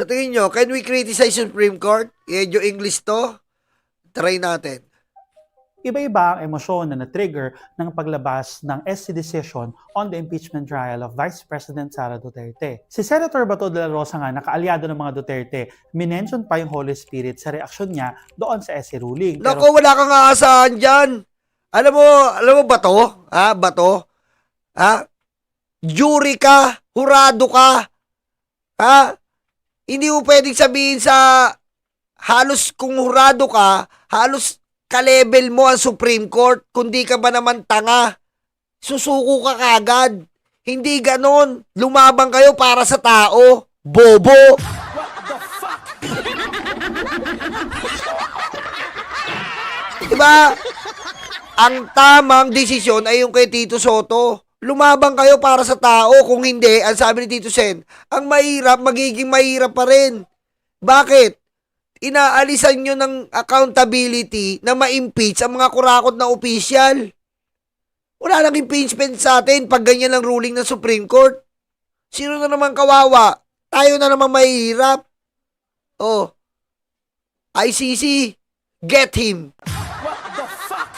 Sa tingin nyo, can we criticize Supreme Court? Medyo English to. Try natin. Iba-iba ang emosyon na na-trigger ng paglabas ng SC decision on the impeachment trial of Vice President Sara Duterte. Si Senator Bato de la Rosa nga, nakaalyado ng mga Duterte, minention pa yung Holy Spirit sa reaksyon niya doon sa SC ruling. Naku, wala kang aasahan dyan. Alam mo Bato? Ha, Bato? Ha? Jury ka, hurado ka. Ha? Hindi mo pwedeng sabihin sa halos kung hurado ka, halos ka-level mo ang Supreme Court, kundi ka ba naman tanga? Susuko ka kagad. Hindi ganon. Lumabang kayo para sa tao. Bobo. What the fuck? Diba? Ang tamang desisyon ay yung kay Tito Soto. Lumabang kayo para sa tao. Kung hindi, ang sabi ni Tito Sen, ang mahirap, magiging mahirap pa rin. Bakit? Inaalisan nyo ng accountability na ma-impeach ang mga kurakot na opisyal. Wala nang impeachment sa atin pag ganyan ang ruling ng Supreme Court. Sino na naman kawawa? Tayo na naman mahihirap. Oh, ICC, get him. What the fuck?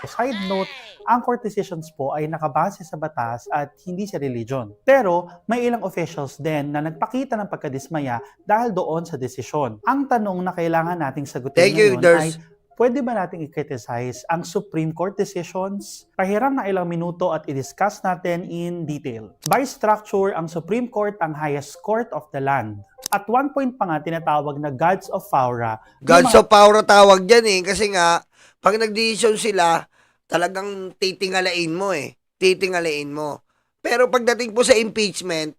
Side note, ang court decisions po ay nakabase sa batas at hindi sa religion. Pero may ilang officials din na nagpakita ng pagkadismaya dahil doon sa desisyon. Ang tanong na kailangan nating sagutin ngayon ay, pwede ba nating i-criticize ang Supreme Court decisions? Pahiram na ilang minuto at i-discuss natin in detail. By structure, ang Supreme Court ang highest court of the land. At one point pa nga tinatawag na Gods of Aura. Gods of Aura tawag dyan eh. Kasi nga, pag nag-decision sila, talagang titingalain mo eh. Titingalain mo. Pero pagdating po sa impeachment,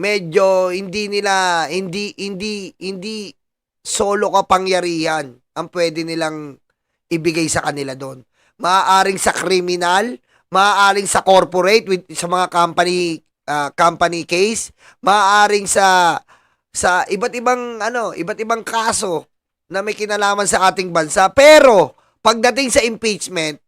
medyo hindi solo kapangyarihan ang pwede nilang ibigay sa kanila doon. Maaaring sa criminal, maaaring sa corporate with sa mga company case, maaaring sa iba't ibang kaso na may kinalaman sa ating bansa. Pero pagdating sa impeachment,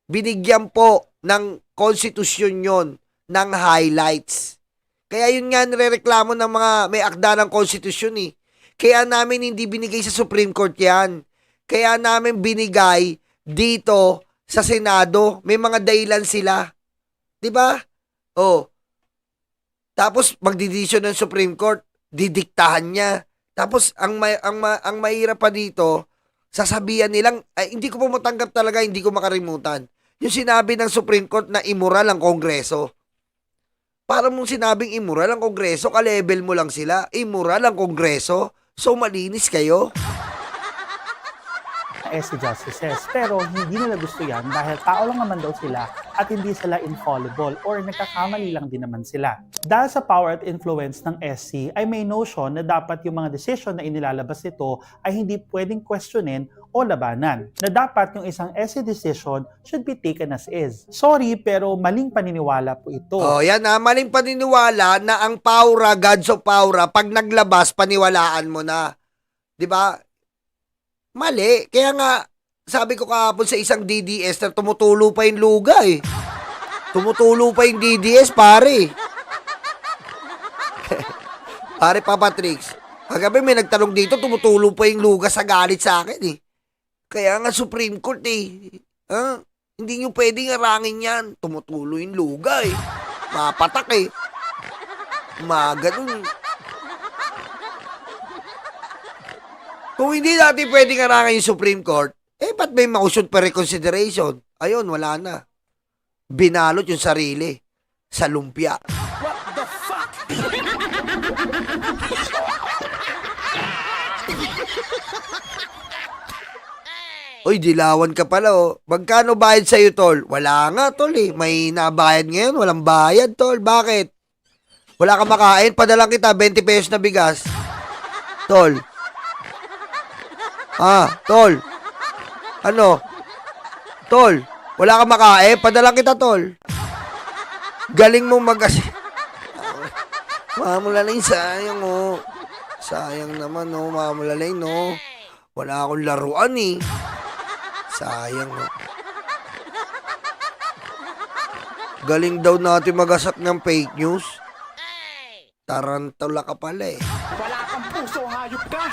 binigyan po ng konstitusyon yon ng highlights. Kaya yun nga nirereklamo ng mga may akda ng konstitusyon eh. Kaya namin hindi binigay sa Supreme Court yan. Kaya namin binigay dito sa Senado. May mga dahilan sila. 'Di ba? Oh. Tapos magdidesisyon ng Supreme Court, didiktahan niya. Tapos ang mahirap pa dito, sasabihan nilang, ay, hindi ko po matanggap talaga, hindi ko makarimutan. Yung sinabi ng Supreme Court na immoral ang Kongreso. Para mong sinabing immoral ang Kongreso, ka-level mo lang sila. Immoral ang Kongreso, so malinis kayo. SC justices. Pero hindi nila gusto yan dahil tao lang naman daw sila at hindi sila infallible or nagkakamali lang din naman sila. Dahil sa power at influence ng SC ay may notion na dapat yung mga decision na inilalabas nito ay hindi pwedeng questionin o labanan. Na dapat yung isang SC decision should be taken as is. Sorry pero maling paniniwala po ito. Oh, yan ha, maling paniniwala na ang Paura, Gods of Paura, pag naglabas, paniwalaan mo na. 'Di ba? Mali. Kaya nga, sabi ko kahapon sa isang DDS na tumutulo pa yung luga eh. Tumutulo pa yung DDS, pare. Pare Papa Trix. Kagabi may nagtanong dito, tumutulo pa yung luga sa galit sa akin eh. Kaya nga Supreme Court eh. Hindi nyo pwedeng arangin yan. Tumutulo yung luga eh. Mapatak eh. Ganun. Kung hindi natin pwedeng arangin yung Supreme Court, ba't may motion pa reconsideration? Ayun, wala na. Binalot yung sarili sa lumpia. What the fuck? Uy, dilawan ka pala oh. Magkano bayad sa'yo, tol? Wala nga, tol eh. May nabayad ngayon, walang bayad, tol. Bakit? Wala ka makain? Padalang kita, 20 pesos na bigas. Tol. Tol. Ano? Tol, wala ka makain? Padalang kita, tol. Galing mo Mamulalay, sayang, oh. Sayang naman, oh. Mamulalay, no. Wala akong laruan, eh. Sayang, oh. Galing daw natin magasap ng fake news. Tarantula ka pala eh. Wala kang puso, hayop ka!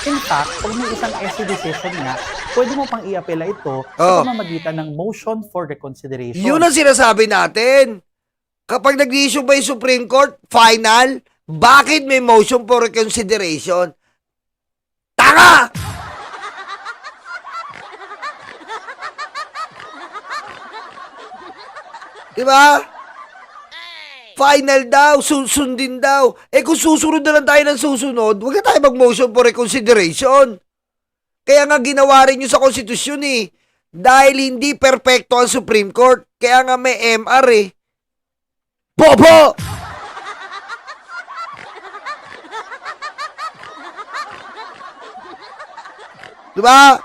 In fact, kung may isang SC decision nga, pwede mo pang i-apela ito Oh. sa pamamagitan ng motion for reconsideration. Yun ang sinasabi natin. Kapag nag-issue ba yung Supreme Court, final, bakit may motion for reconsideration? Tanga! Diba? Final daw, susundin daw. Eh kung susunod na lang tayo ng susunod, huwag na tayo mag-motion for reconsideration. Kaya nga ginawa rin yun sa konstitusyon eh. Dahil hindi perpekto ang Supreme Court. Kaya nga may MR eh. Bobo! Diba?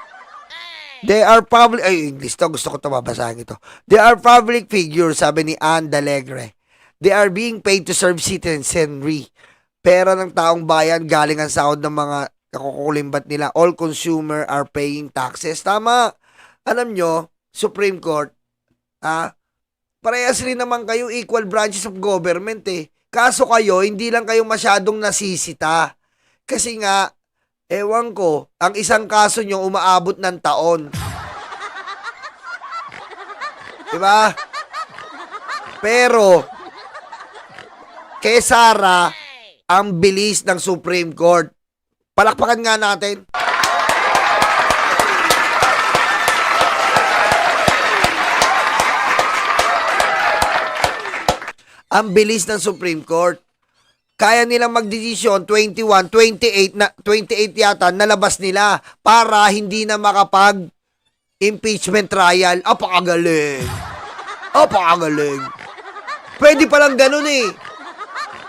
They are public... Ay, English to. Gusto ko ito babasahin ito. They are public figures, sabi ni Anne Dalegre. They are being paid to serve citizenry. Pera ng taong bayan galing ang sahod ng mga kakukulimbat nila. All consumer are paying taxes. Tama. Alam nyo, Supreme Court, parehas rin naman kayo equal branches of government eh. Kaso kayo, hindi lang kayo masyadong nasisita. Kasi nga, ewan ko, ang isang kaso nyo umaabot ng taon. Diba? Pero, kay Sara, ang bilis ng Supreme Court. Palakpakan nga natin. Ang bilis ng Supreme Court. Kaya nilang magdesisyon 21, 28 yata nalabas nila para hindi na makapag impeachment trial. Apakagaling. Apakagaling. Pwede palang ganun eh.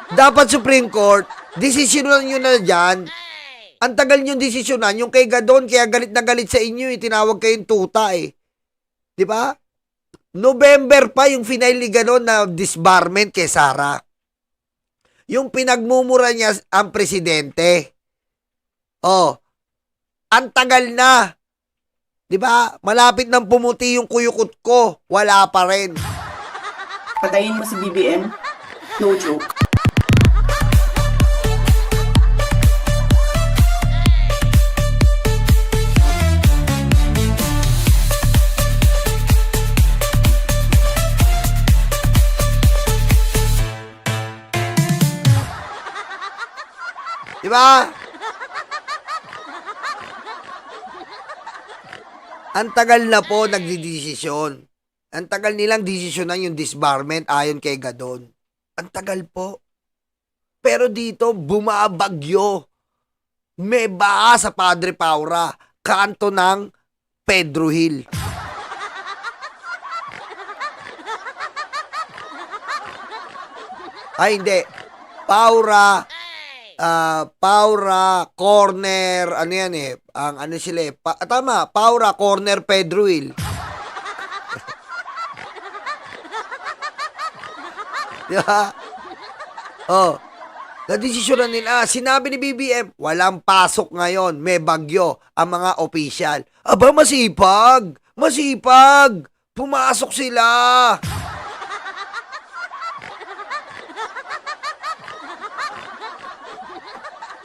Dapat Supreme Court, desisyonan nyo na dyan. Ang tagal nyo desisyonan, yung kay Gadon, kaya galit na galit sa inyo, tinawag kayong tuta eh. Di ba? November pa yung final ni Gadon na disbarment kay Sara. Yung pinagmumura niya ang presidente. Oh, ang tagal na. Di ba? Malapit nang pumuti yung kuyukot ko. Wala pa rin. Patayin mo si BBM? No joke. Di ba? Ang tagal na po nagdidesisyon. Ang tagal nilang desisyonan yung disbarment ayon kay Gadon. Ang tagal po. Pero dito, bumabagyo. May baa sa Padre Paura, kanto ng Pedro Hill. Ay, hindi. Paura, Corner, ano yan eh, ang ano sila eh, tama, Paura, Corner, Pedro Hill. Diba? Oh, nadesisyonan nila, sinabi ni BBM, walang pasok ngayon, may bagyo, ang mga opisyal. Aba, masipag, pumasok sila.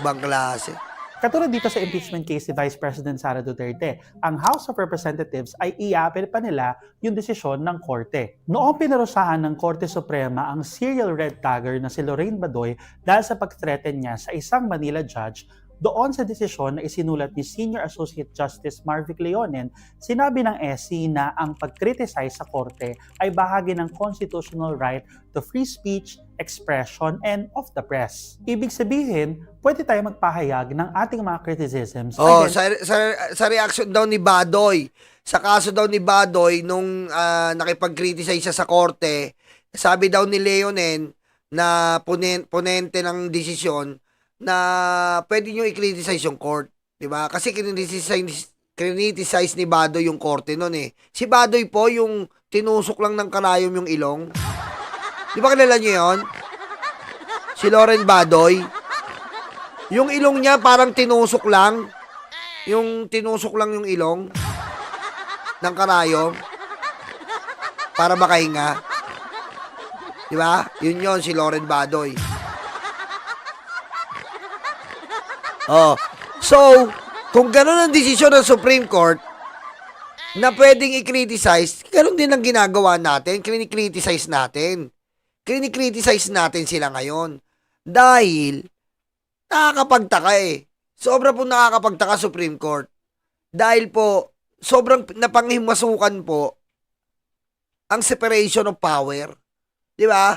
Bang klase. Katulad dito sa impeachment case ni Vice President Sara Duterte, ang House of Representatives ay i-apel pa nila yung desisyon ng korte. Noong pinarusahan ng Korte Suprema ang serial red tagger na si Lorraine Badoy dahil sa pag-threaten niya sa isang Manila judge, doon sa desisyon na isinulat ni Senior Associate Justice Marvic Leonen, sinabi ng SC na ang pag-criticize sa korte ay bahagi ng constitutional right to free speech, expression, and of the press. Ibig sabihin, pwede tayo magpahayag ng ating mga criticisms. Oh, against sa reaction daw ni Badoy, sa kaso daw ni Badoy nung nakipag-criticize siya sa korte, sabi daw ni Leonen na ponente ng desisyon na pwede nyo i-criticize yung court, di ba? Kasi criticize ni Badoy yung korte nun eh. Si Badoy po yung tinusok lang ng karayom yung ilong. Di ba kilala nyo yun? Si Lauren Badoy. Yung ilong niya parang tinusok lang. Yung tinusok lang yung ilong ng karayom. para makahinga. Di ba? Yun si Loren Badoy. Oh. So, kung gano'n ang desisyon ng Supreme Court na pwedeng i-criticize, gano'n din ang ginagawa natin. Kini-criticize natin. Kini-criticize natin sila ngayon. Dahil, nakakapagtaka eh. Sobra po nakakapagtaka Supreme Court. Dahil po, sobrang napanghimasukan po ang separation of power. Di ba?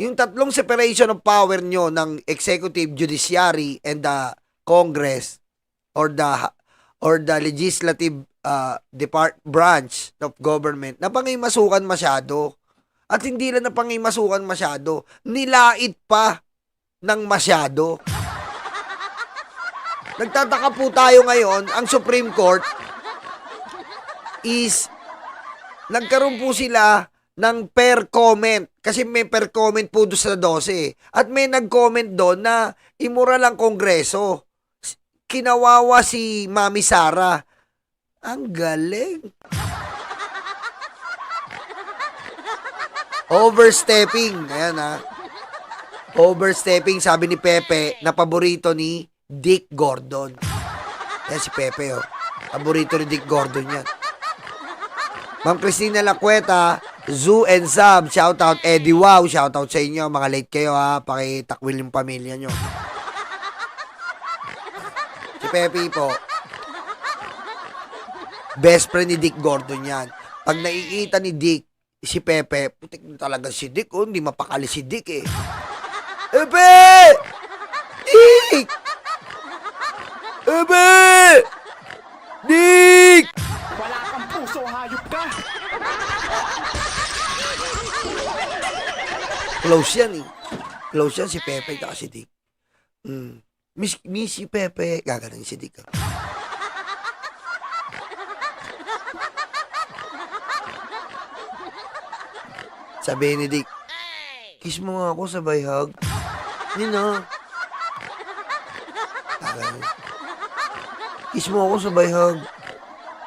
Yung tatlong separation of power nyo ng executive, judiciary, and the Congress or the legislative branch of government, napangimasukan masyado. At hindi lang napangimasukan masyado, nilait pa ng masyado. Nagtataka po tayo ngayon, ang Supreme Court is nagkaroon po sila ng per comment. Kasi may per comment po doon sa 12. At may nag-comment doon na immoral ang Kongreso. Kinawawa si Mami Sara. Ang galing. Overstepping. Ayan ha. Overstepping, sabi ni Pepe, na paborito ni Dick Gordon. Ayan si Pepe, oh. Paborito ni Dick Gordon yan. Ma'am Cristina Lacueta, Zoo and Sab, shoutout. Eddie Wow, shoutout sa inyo. Mga late kayo ha, pakitakwil yung pamilya nyo. Si Pepe po, best friend ni Dick Gordon yan. Pag naiita ni Dick, si Pepe, putik na talaga si Dick, oh, hindi mapakali si Dick eh. Pepe! Dick! Pepe! Dick! Wala kang puso, hayop ka! Close yan eh. Close yan si Pepe at si Dick. Miss si Pepe. Gagaling si Dick. Sabi ni Dick, kiss mo nga ako sabay hug. Nino. Kiss mo ako sabay hug.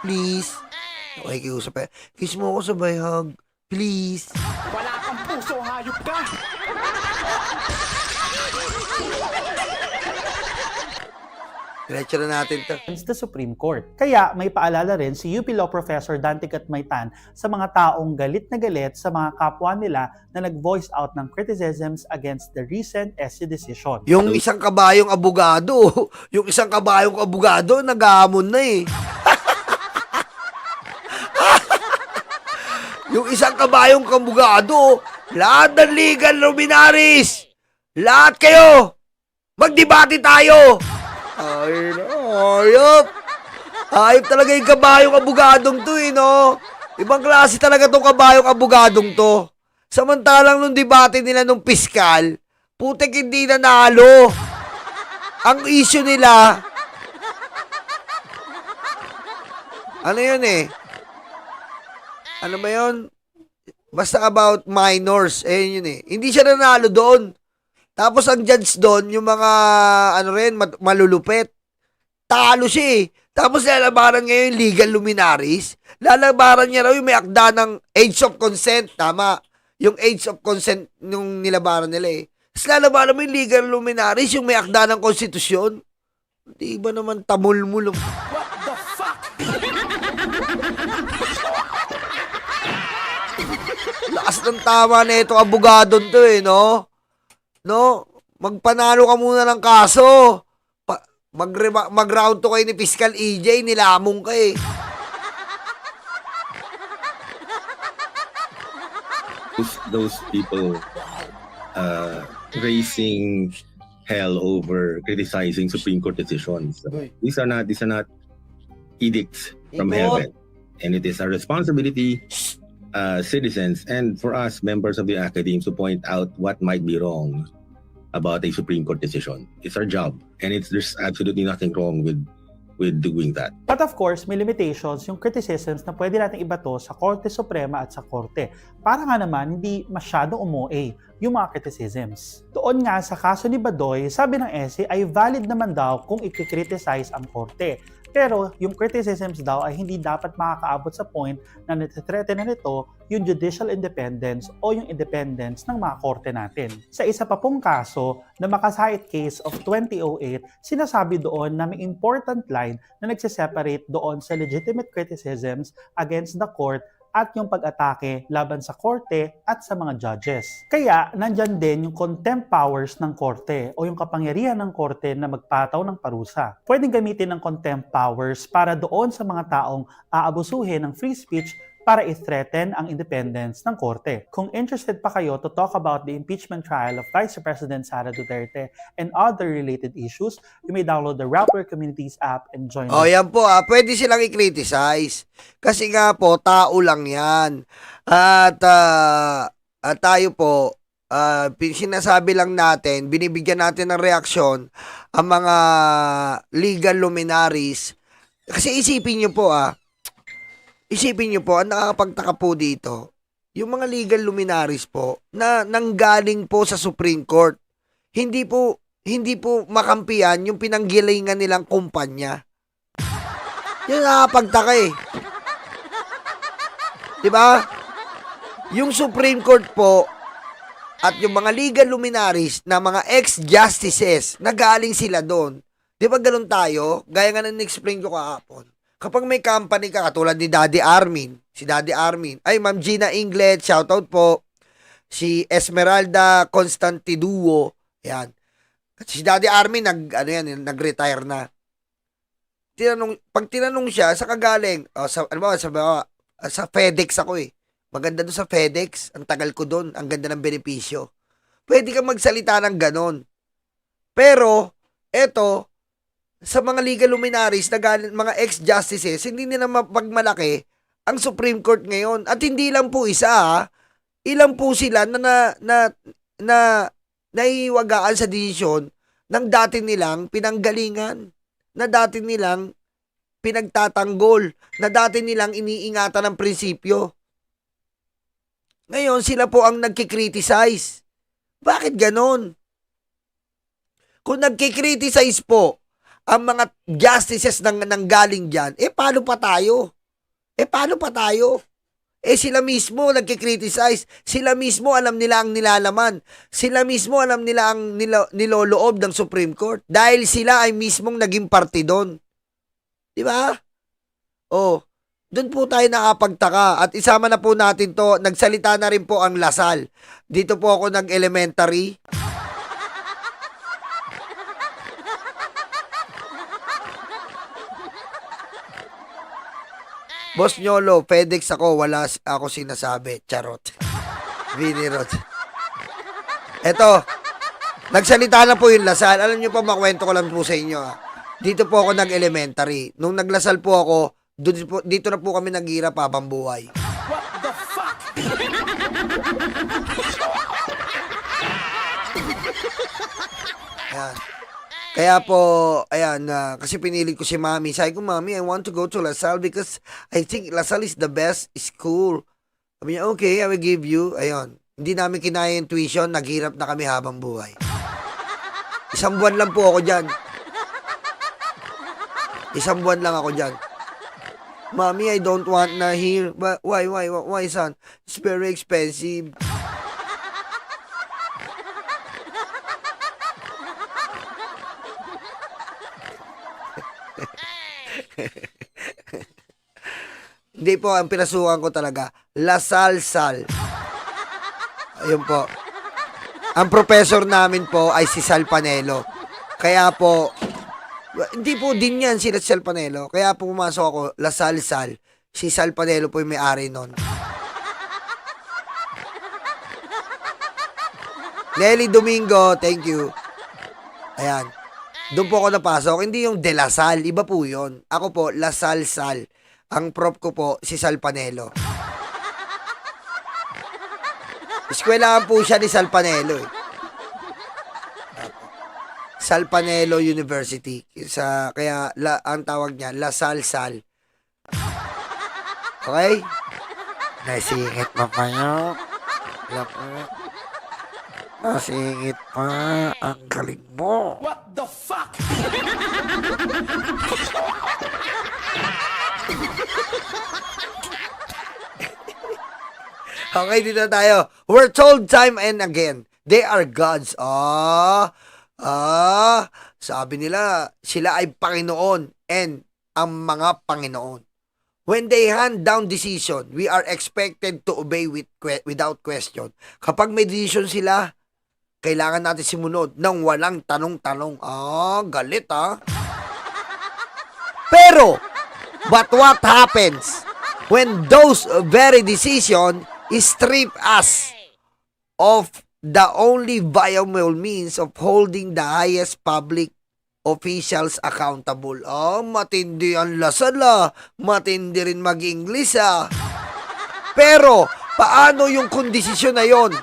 Please. Okay, kiusap eh. Kiss mo ako sabay hug. Please. Wala kang puso, hayop ka! Diretso na natin to. The Supreme Court. Kaya may paalala rin si UP Law Professor Dante Catmaytan sa mga taong galit na galit sa mga kapwa nila na nag-voice out ng criticisms against the recent SC decision. Yung isang kabayong abogado, nag-aamon na eh. Yung isang kabayong abogado, lahat ng legal luminaries, lahat kayo, magdebate tayo. Ay, ayop. Ayop talaga yung kabayong abogadong to eh, no? Ibang klase talaga tong kabayong abogadong to. Samantalang nung debate nila nung piskal, putik hindi nanalo. Ang issue nila, ano yun eh? Ano ba yun? Basta about minors. Ayun yun eh. Hindi siya nanalo doon. Tapos ang judge doon, yung mga malulupet. Talo siya eh. Tapos lalabaran ngayon yung legal luminaries. Lalabaran niya raw yung may akda ng age of consent. Tama. Yung age of consent nung nilabaran nila eh. Tapos lalabaran mo yung legal luminaries, yung may akda ng konstitusyon. Di ba naman tamulmul? What the fuck? Lakas ng tama na itong abogadon to eh, no? No? Magpanalo ka muna ng kaso. Mag-round to kayo ni Fiscal EJ, nilamong ka eh. Those people raising hell over criticizing Supreme Court decisions. These are not edicts from heaven, and it is our responsibility, citizens, and for us members of the academy to point out what might be wrong about a Supreme Court decision. It's our job, and there's absolutely nothing wrong with doing that. But of course, may limitations yung criticisms na pwede nating ibato sa Korte Suprema at sa Korte. Para nga naman, hindi masyadong umu-a yung mga criticisms. Doon nga sa kaso ni Badoy, sabi ng essay ay valid naman daw kung i-criticize ang Korte. Pero yung criticisms daw ay hindi dapat makakaabot sa point na natitreten na nito yung judicial independence o yung independence ng mga korte natin. Sa isa pa pong kaso na Makasahit case of 2008, sinasabi doon na may important line na nagsiseparate doon sa legitimate criticisms against the court at yung pag-atake laban sa korte at sa mga judges. Kaya, nandyan din yung contempt powers ng korte o yung kapangyarihan ng korte na magpataw ng parusa. Pwedeng gamitin ng contempt powers para doon sa mga taong aabusuhin ng free speech para i-threaten ang independence ng korte. Kung interested pa kayo to talk about the impeachment trial of Vice President Sara Duterte and other related issues, you may download the Rappler Communities app and join Oh, yan po pwede silang i-criticize. Kasi nga po, tao lang yan. At tayo po, sinasabi lang natin, binibigyan natin ng reaksyon ang mga legal luminaries. Kasi isipin nyo po ang nakakapagtaka po dito, yung mga legal luminaries po na nanggaling po sa Supreme Court, hindi po makampiyan yung pinanggilingan nilang kumpanya. Yung nakakapagtaka eh. Diba? Yung Supreme Court po at yung mga legal luminaries na mga ex-justices, nagaling sila doon. Di ba ganun tayo? Gaya nga na explain ko kahapon. Kapag may company ka, katulad ni Daddy Armin, si Daddy Armin, ay Ma'am Gina Inglet, shoutout po, si Esmeralda Constantiduo, yan. At si Daddy Armin, nag-retire na. Pag tinanong siya, sa kagaling, sa FedEx ako eh. Maganda doon sa FedEx, ang tagal ko doon, ang ganda ng benepisyo. Pwede kang magsalita ng ganon. Pero, eto, sa mga legal luminaries na mga ex-justices, hindi nila mapagmalaki ang Supreme Court ngayon. At hindi lang po isa, ilang po sila na naiwagaan sa desisyon ng dati nilang pinanggalingan, na dati nilang pinagtatanggol, na dati nilang iniingatan ng prinsipyo. Ngayon, sila po ang nagkikriticize. Bakit ganon? Kung nagkikriticize po ang mga justices nanggaling dyan, paano pa tayo? Sila mismo nagkikriticize. Sila mismo alam nila ang nilalaman. Sila mismo alam nila ang niloloob ng Supreme Court. Dahil sila ay mismong naging parte doon. Di ba? Doon po tayo nakapagtaka. At isama na po natin to. Nagsalita na rin po ang Lasal. Dito po ako nag-elementary. Boss Nyolo, FedEx ako, wala ako sinasabi. Charot. Vinny Rod. Eto, nagsalita na po yung Lasal. Alam nyo pa, makwento ko lang po sa inyo. Dito po ako nag-elementary. Nung naglasal po ako, dito na po kami naghirap habang buhay. What the fuck? Ayan. Kaya po, ayan, kasi pinilit ko si Mami. Sabi ko, Mami, I want to go to LaSalle because I think LaSalle is the best school. Sabi niya, okay, I will give you. Ayun. Hindi namin kinaya yung tuition, naghirap na kami habang buhay. 1 buwan lang po ako dyan. 1 buwan lang ako dyan. Mami, I don't want na here. Why, son? It's very expensive. Hindi po, ang pinasukan ko talaga, Lasal-Sal. Ayun po. Ang professor namin po ay si Sal Panelo. Kaya po, hindi po din yan si Sal Panelo. Kaya po pumasok ako, Lasal-Sal. Si Sal Panelo po yung may-ari nun. Nelly Domingo, thank you. Ayan. Doon po ako napasok. Hindi yung De La Salle. Iba po yun. Ako po, Lasal-Sal. Ang prop ko po, si Sal Panelo. Eskwelahan po siya ni Sal Panelo. Sal Panelo University. Kaya ang tawag niya, Lasal-Sal. Okay? Nasingit pa kayo. Nasingit pa. Ang galing mo. What the fuck? Okay, dito na tayo. We're told time and again, they are gods. Sabi nila, sila ay Panginoon and ang mga Panginoon. When they hand down decision, we are expected to obey without question. Kapag may decision sila, kailangan natin simunod nang walang tanong-tanong. Galit Pero, but what happens when those very decision strip us of the only viable means of holding the highest public officials accountable? Matindi ang lasala. Matindi rin mag-English Pero, paano yung kondisyon na yon?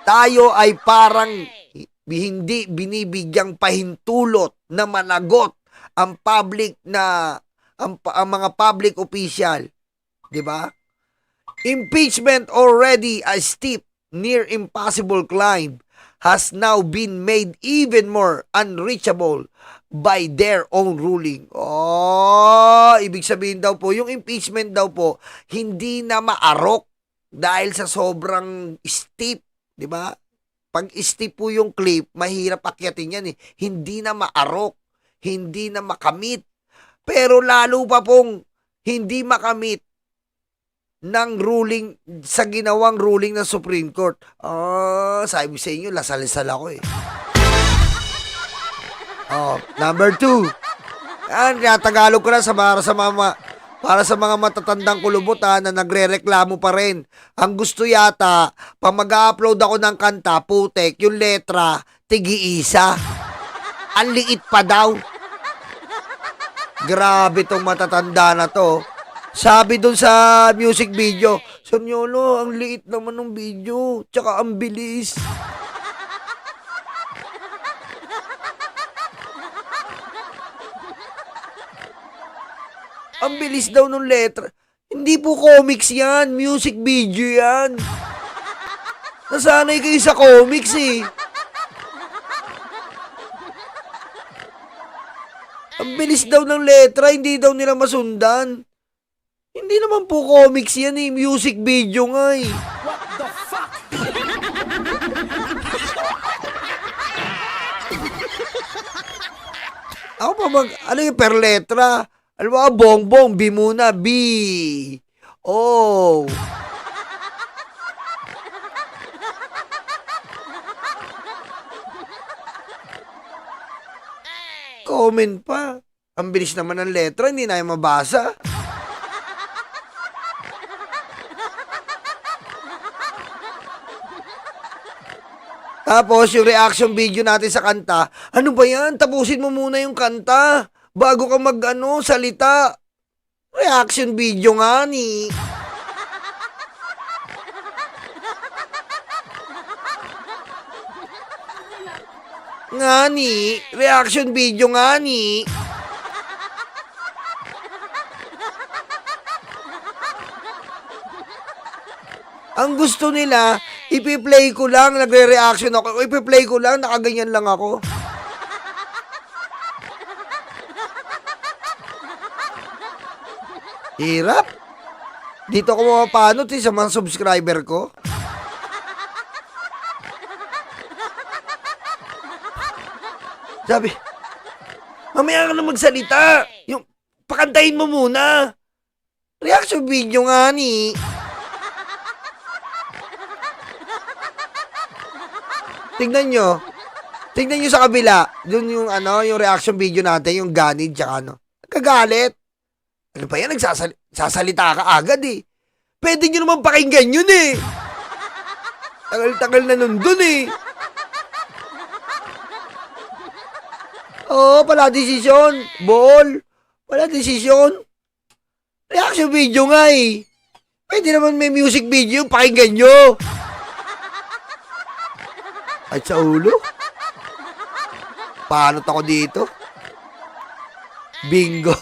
Tayo ay parang hindi binibigyang pahintulot na managot ang mga public official, 'di ba? Impeachment, already a steep, near impossible climb, has now been made even more unreachable by their own ruling. Ibig sabihin daw po, yung impeachment daw po hindi na maarok dahil sa sobrang steep, 'di ba? Pag steep po yung cliff, mahirap akyatin yan Hindi na maarok, hindi na makamit. Pero lalo pa pong hindi makamit ng ruling, sa ginawang ruling ng Supreme Court. Sabi sa inyo, lasal-sal ako Number 2. Tagalog ko na para sa mga matatandang kulubot na nagre-reklamo pa rin. Ang gusto yata, pag mag-upload ako ng kanta, putek, yung letra, tigi-isa. Ang liit pa daw. Grabe tong matatanda na to. Sabi dun sa music video, Sonyolo, ang liit naman ng video, tsaka ang bilis. Ang bilis daw ng letra. Hindi po comics yan. Music video yan. Nasanay kayo sa comics Ang bilis daw ng letra. Hindi daw nila masundan. Hindi naman po comics yan Music video nga What the fuck? Ako pa ano yung per letra? Alam mo, bongbong, B muna, B. Comment pa. Ang bilis naman ng letra, hindi na yung mabasa. Tapos, yung reaction video natin sa kanta, ano ba yan? Tapusin mo muna yung kanta bago ka salita. Reaction video nga reaction video nga Ang gusto nila, ipi-play ko lang, nagre-reaction ako. Ipi-play ko lang, nakaganyan lang ako. Hirap. Dito ako mapapano sa mga subscriber ko. Sabi, mamaya ka na magsalita. Yung, pakantahin mo muna. Reaction video nga Tingnan nyo. Tingnan nyo sa kabila. Doon yung yung reaction video natin, yung ganid, tsaka Kagalit. Ano pa yan? Nagsasalita ka agad Pwede nyo naman pakinggan yun Tagal-tagal na nandun Pala desisyon. Ball. Pala desisyon. Reaction video nga Pwede naman may music video, pakinggan nyo. Ay, sa ulo. Paano ako dito? Bingo.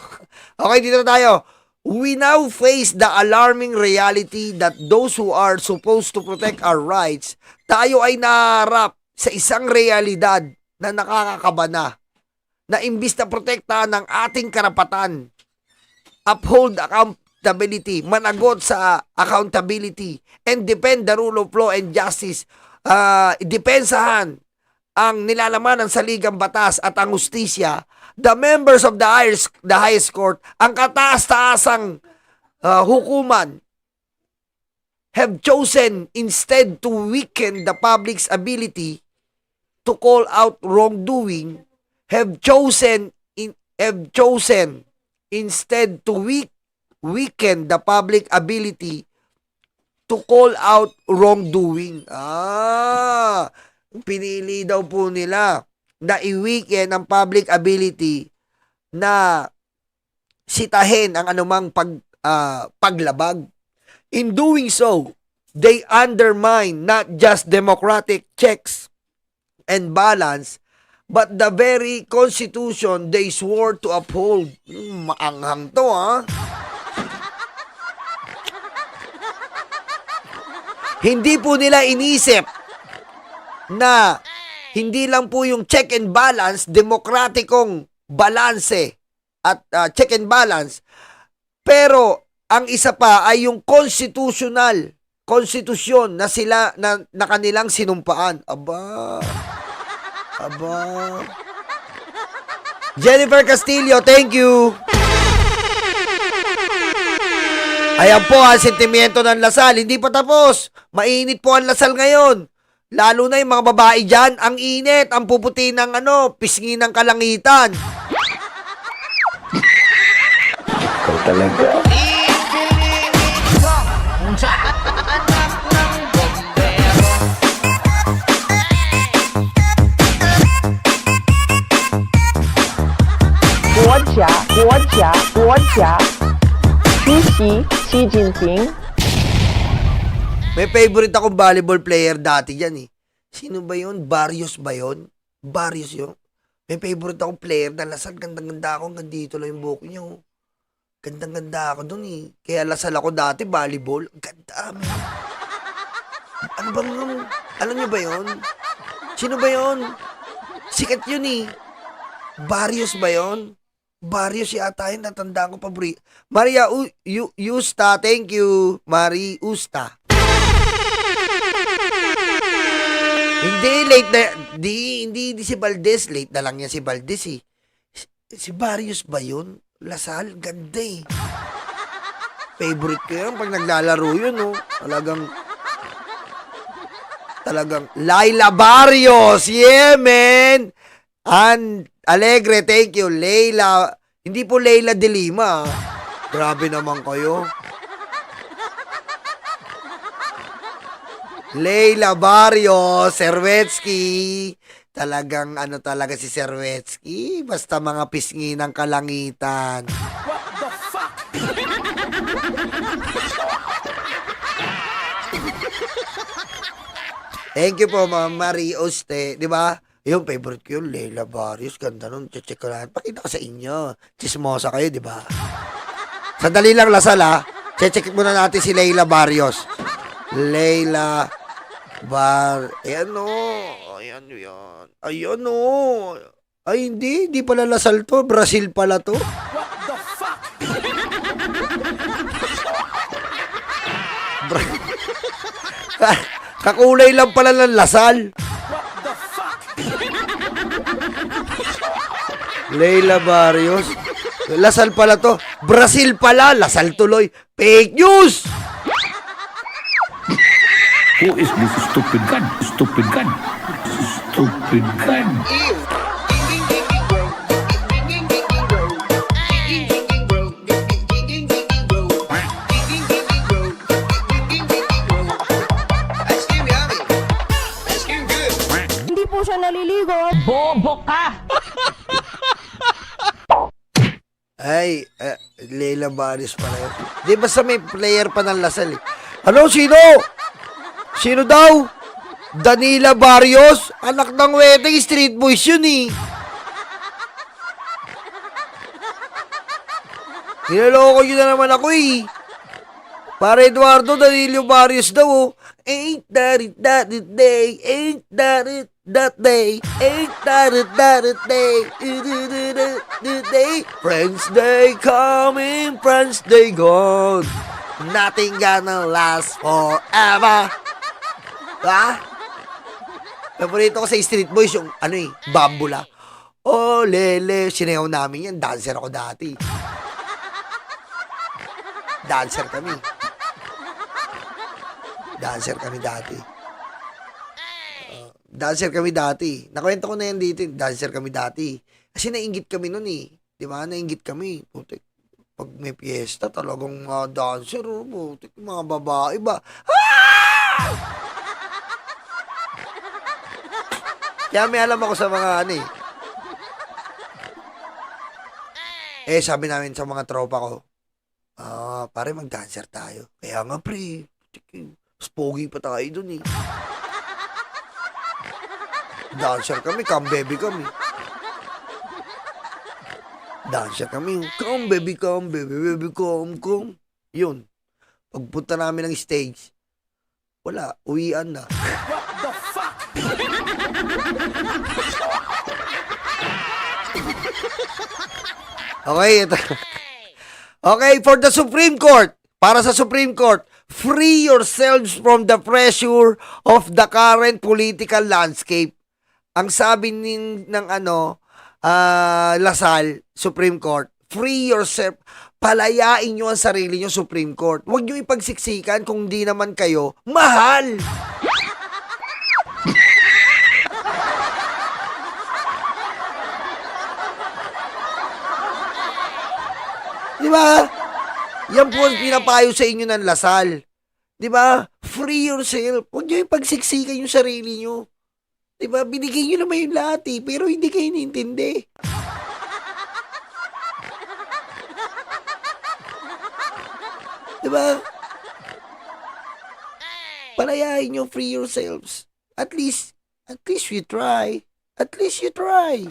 Okay, dito na tayo. We now face the alarming reality that those who are supposed to protect our rights, tayo ay naharap sa isang realidad na nakakakaba na imbis na protektahan ng ating karapatan, uphold managot sa accountability, and defend the rule of law and justice. Depensahan ang nilalaman ng saligang batas at ang hustisya. The members of the highest court, ang kataas-taasang hukuman, have chosen instead to weaken the public's ability to call out wrongdoing, have chosen instead to weaken the public ability to call out wrongdoing. Pinili daw po nila na i-weaken ang public ability na sitahin ang anumang paglabag. In doing so, they undermine not just democratic checks and balance, but the very constitution they swore to uphold. Maanghang to, ha? Hindi po nila inisip na hindi lang po yung check and balance, demokratikong balanse at check and balance, pero ang isa pa ay yung konstitusyon na sila na kanilang sinumpaan. Aba. Jennifer Castillo, thank you. Ayan po ang sentimiento ng Lasal. Hindi pa tapos. Mainit po ang Lasal ngayon. Lalo na yung mga babae dyan. Ang init. Ang puputi ng pisngi ng kalangitan. Ikaw talaga. Xi Jinping. May favorite akong volleyball player dati dyan eh. Sino ba yun? Barrios ba yun? Barrios yun. May favorite akong player na Lasal. Gandang-ganda ako. Hanggang dito lang yung buhok niya. Oh. Gandang-ganda ako dun eh. Kaya Lasal ako dati, volleyball. Ganda. Man. Ano bang, alam niyo ba yun? Sino ba yun? Sikat yun eh. Barrios ba yun? Barrios yata yun. Natandaan ko paborito. Maria Usta. Thank you. Marie Usta. Hindi, late na. Hindi si Valdez. Late na lang yan si Valdez eh. Si Barrios ba yun? Lasal, ganda eh. Favorite ko yan pag naglalaro yun, oh. Talagang Laila Barrios. Yeah, man. Alegre, thank you. Leila. Hindi po Leila de Lima. Grabe naman kayo. Leila Barrios, Serwetsky. Talagang talaga si Serwetsky. Basta mga pisngi ng kalangitan. What the fuck? Thank you po, Ma'am Marie Oste. Di ba? Yung favorite ko yun, Leila Barrios. Ganda nun. Check ko lang. Pakita ko sa inyo. Chismosa kayo, di ba? Sandali lang, Lasal, ha? Check muna natin si Leila Barrios. Leila Ayan, o. Ayan, yan. Ayan, o. Ay, hindi. Hindi pala Lasal to. Brazil pala to. What the fuck? Kakulay lang pala ng Lasal. What the fuck? Leila Barrios. Lasal pala to. Brazil pala. Lasal tuloy. Fake news! Who is this stupid gun? Stupid gun. Stupid gun. Hindi po siya naliligo. Bobo ka! Ay, Leila Barrios pala yun. Di basta may player pa ng Lasal eh. Ano? Sino? Sino daw? Danila Barrios? Anak ng weteng street boys yun eh. Nilaloko nyo na naman ako eh. Para Eduardo, Danilo Barrios daw oh. Ain't that it day, ain't that it that day, ain't that a day, day. Friends they coming, friends they gone. Nothing gonna last forever. Ha? Paborito ko sa Street Boys yung Bambula. Oh, lele, sinayaw namin yan. Dancer ako dati. Dancer kami. Dancer kami dati. Nakwento ko na yan dito. Dancer kami dati. Kasi nainggit kami nun eh. Di ba? Nainggit kami. Putik. Pag may piyesta, talagang mga dancer. Putik, mga babae ba? Ah! Kaya may alam ako sa mga sabi namin sa mga tropa ko, pare mag-dancer tayo. Kaya nga pre, spogy pa tayo dun eh. Dancer kami, come baby kami. Dancer kami, come baby, baby, come. Yun. Pagpunta namin ng stage, wala, uwian na. What the fuck? Okay, ito. Okay, for the Supreme Court, para sa Supreme Court, free yourselves from the pressure of the current political landscape. Ang sabi ng Lasal, Supreme Court, free yourself, palayain nyo ang sarili nyo, Supreme Court. Huwag nyo ipagsiksikan kung di naman kayo mahal. Di ba? Yan po ang pinapayo sa inyo ng Lasal. Di ba? Free yourself. Huwag nyo ipagsiksikan yung sarili nyo. Di ba? Binigay nyo naman yung lahat eh, pero hindi kayo nintindi. Di ba? Palayain nyo, free yourselves. At least you try. At least you try.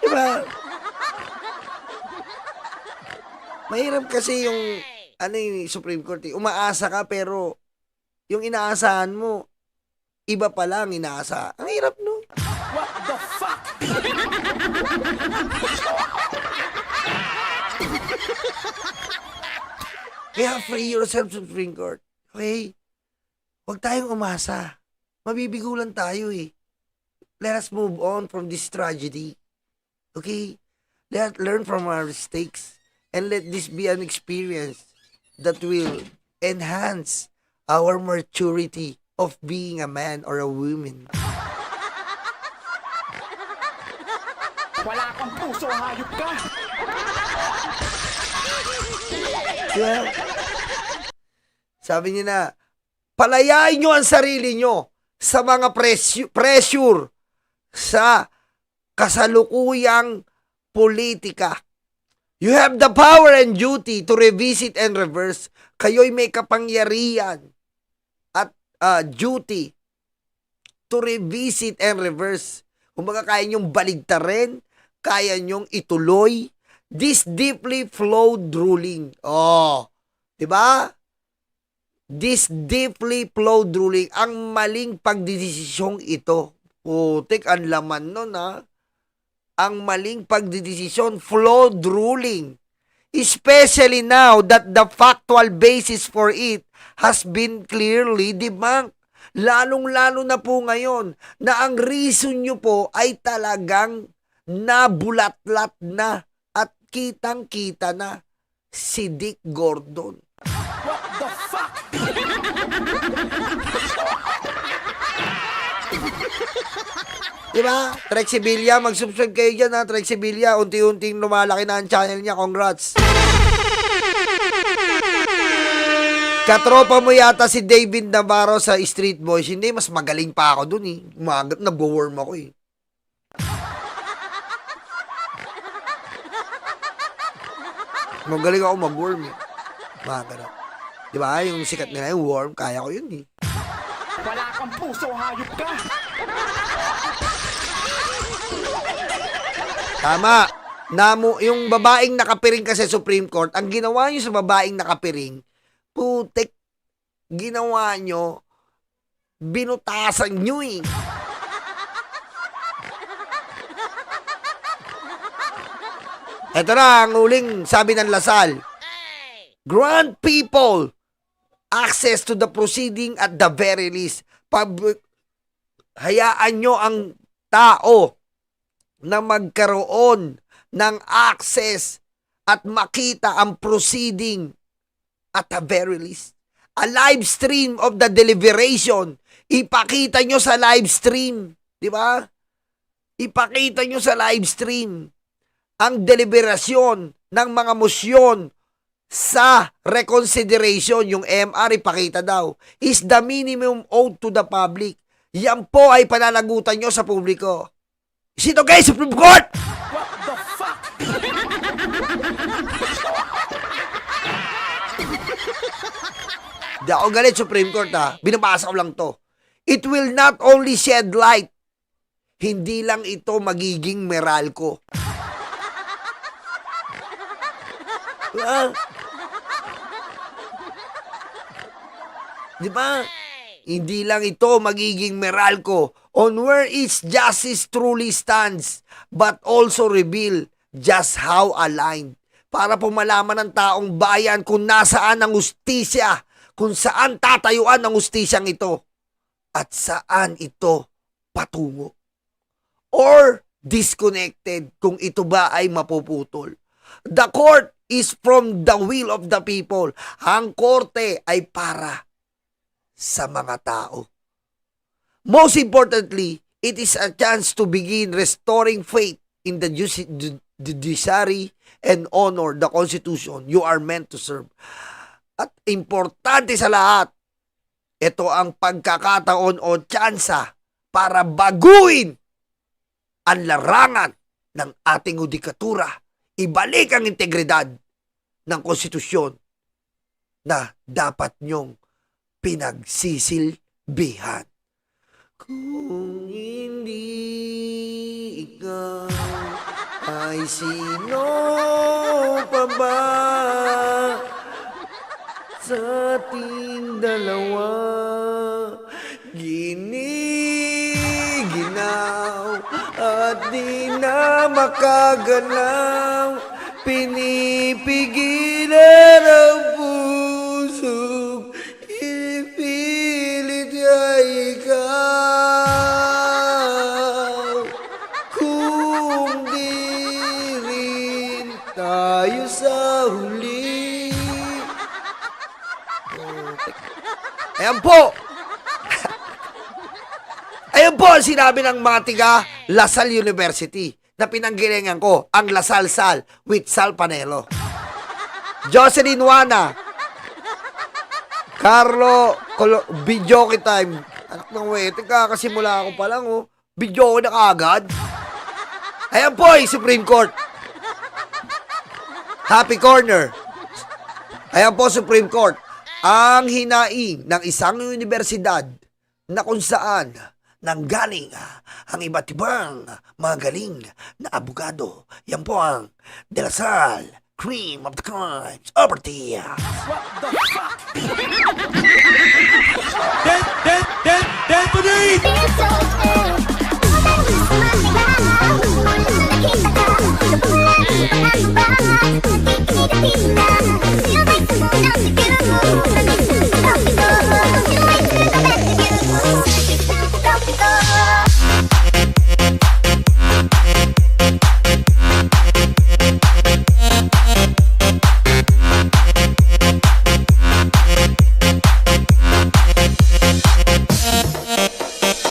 Di ba? Mahirap kasi yung Supreme Court eh. Umaasa ka pero yung inaasahan mo iba pa lang inaasa. Ang hirap no. What the fuck? Kaya free yourself, Supreme Court. Okay? Huwag tayong umasa. Mabibigulan tayo eh. Let us move on from this tragedy. Okay? Let us learn from our mistakes. And let this be an experience that will enhance our maturity of being a man or a woman. Wala kang puso, hayop ka! Diba? Sabi niya na, palayain nyo ang sarili nyo sa mga pressure sa kasalukuyang politika. You have the power and duty to revisit and reverse. Kayo'y may kapangyarihan at duty to revisit and reverse. Kung baka kaya nyong baligtarin, kaya nyong ituloy this deeply flawed ruling. Oh, di ba? This deeply flawed ruling, ang maling pagdidesisyong ito. Putik, ang laman nun ha. Ang maling pagdidesisyon, flawed ruling. Especially now that the factual basis for it has been clearly debunked. Lalong-lalo na po ngayon na ang reason nyo po ay talagang nabulatlat na at kitang-kita na si Dick Gordon. What the fuck? Diba? Trek Sibilia, mag-subscribe kayo dyan ha. Trek Sibilia, unti-unting lumalaki na ang channel niya. Congrats. Katropa mo yata si David Navarro sa Street Boys. Hindi, mas magaling pa ako dun eh. Umagat, nag-worm ako eh. Magaling ako mag-worm eh. Maganap. Diba? Yung sikat nila, yung worm, kaya ko yun eh. Wala kang puso, hayop ka! Tama. Yung babaeng nakapiring kasi Supreme Court, ang ginawa nyo sa babaeng nakapiring, putik, ginawa nyo Binutasan nyo eh. Ito na ang huling sabi ng Lasal. Grant people access to the proceeding at the very least. Hayaan nyo ang tao na magkaroon ng access at makita ang proceeding at the very least. A live stream of the deliberation. Ipakita nyo sa live stream. Di ba? Ipakita nyo sa live stream ang deliberasyon ng mga mosyon sa reconsideration, yung MR ipakita daw, is the minimum owed to the public. Yan po ay pananagutan nyo sa publiko. Sino kayo, Supreme Court? What the fuck? Di ako galit, Supreme Court ha. Binabasa ko lang to. It will not only shed light, hindi lang ito magiging Meralco. Di ba? Hindi lang ito magiging Meralco on where its justice truly stands, but also reveal just how aligned. Para po malaman ng taong bayan kung nasaan ang hustisya, kung saan tatayuan ang hustisyang ito, at saan ito patungo. Or disconnected kung ito ba ay mapuputol. The court is from the will of the people. Ang korte ay para sa mga tao. Most importantly, it is a chance to begin restoring faith in the judiciary and honor the Constitution you are meant to serve. At importante sa lahat, ito ang pagkakataon o tsansa para baguhin ang larangan ng ating judikatura. Ibalik ang integridad ng konstitusyon na dapat nyong pinagsisilbihan. Kung hindi ikaw, ay sino pa ba sa ating dalawa? Giniginaw at di na makagalaw, pinipigilan ang pusong ipilit ay ikaw. Kung di rin tayo sa huli. Ayan po. Ayan po ang sinabi ng mga tiga Lasal University na pinanggilingan ko, ang Lasal-Sal with Sal Panelo. Jocelyn Juana, Carlo, Bidyoke time. Anak ng wete, kakasimula ako pa lang, oh. Bidyoke na kaagad. Ayan po yung Supreme Court. Happy Corner. Ayan po Supreme Court. Ang hinaing ng isang universidad na kung saan nanggaling ang iba't ibang magaling na abogado. Yan po ang De La Salle, Cream of the Crimes, Liberty. What the fuck?